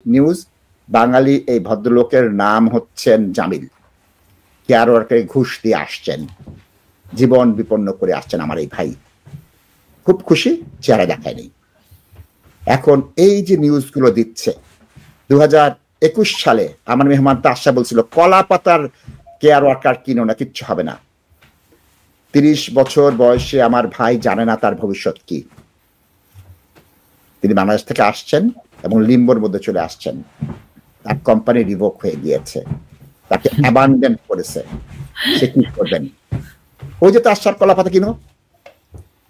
News, বাঙালি এই ভদ্রলোকের নাম হচ্ছেন জামিল। কেয়ার ওয়ার্কারে ঘুষ দিয়ে আসছেন, জীবন বিপন্ন করে আসছেন আমার এই ভাই। খুব খুশি, চেহারা দেখায়নি। এখন এই যে নিউজগুলো দিচ্ছে, 2021 সালে আমার মেহমান তাশা বলছিল কলা পাতার কেয়ার ওয়ার্কার কিনো না, কিচ্ছু হবে না। 30 বছর বয়সে আমার ভাই জানে না তার ভবিষ্যৎ কি। তিনি বাংলাদেশ থেকে আসছেন এবং লিম্বোর মধ্যে চলে আসছেন। তার কোম্পানি রিভোক হয়ে গিয়েছে, তাকে অ্যাবান্ডন করেছে। সে কি করবেন? ওই যে তার কলা পাতা কিনো,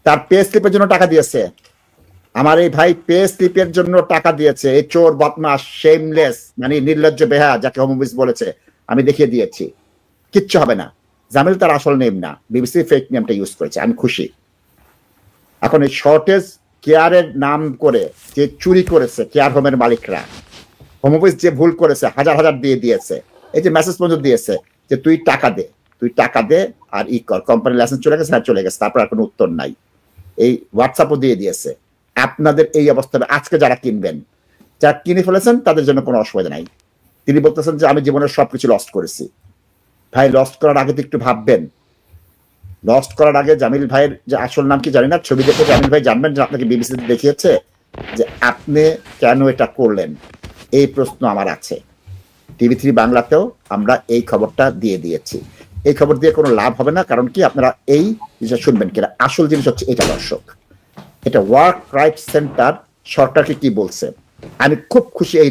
তার পে স্লিপের জন্য টাকা দিয়েছে। আমার এই ভাই পে স্লিপের জন্য টাকা দিয়েছে। এই চোর, বদমাস, শেমলেস, মানে নির্লজ্জ বেহা যাকে হোমোবিস বলেছে, আমি দেখিয়ে দিয়েছি। কিচ্ছু হবে না। জামিল তার আসল নেম না, বিবিসি ফেক নেমটা ইউজ করেছে। আমি খুশি। এখন এই শর্টেজ কেয়ারের নাম করে যে চুরি করেছে কেয়ার হোমের মালিকরা, হোমোবিস যে ভুল করেছে, হাজার হাজার দিয়ে দিয়েছে। এই যে মেসেজ পর্যন্ত দিয়েছে যে তুই টাকা দে আর ই কর, কোম্পানি লাইসেন্স চলে গেছে, চলে গেছে, তারপর আর কোনো উত্তর নাই। এই হোয়াটসঅ্যাপও দিয়ে দিয়েছে। আপনাদের এই অবস্থায় আজকে যারা কিনবেন, যারা কিনে ফেলেছেন তাদের জন্য কোনো অসুবিধা নাই। তিনি বলতেছেন যে আমি জীবনের সবকিছু লস্ট করেছি। ভাই, লস্ট করার আগে তো একটু ভাববেন। লস্ট করার আগে জামিল ভাইয়ের যে আসল নাম কি জানি না, ছবি দেখে জামিল ভাই জানবেন যে আপনাকে বিবিসিতে দেখিয়েছে যে আপনি কেন এটা করলেন। এই প্রশ্ন আমার আছে। TV3 বাংলাতেও আমরা এই খবরটা দিয়ে দিয়েছি। এই খবর দিয়ে কোনো লাভ হবে না, কারণ কি আপনারা এই জিনিসটা শুনবেন কিনা। আসল জিনিস হচ্ছে এটা দর্শক, এটা ওয়ার্ক রাইট সেন্টার সরকারকে কি বলছে। আমি খুব খুশি এই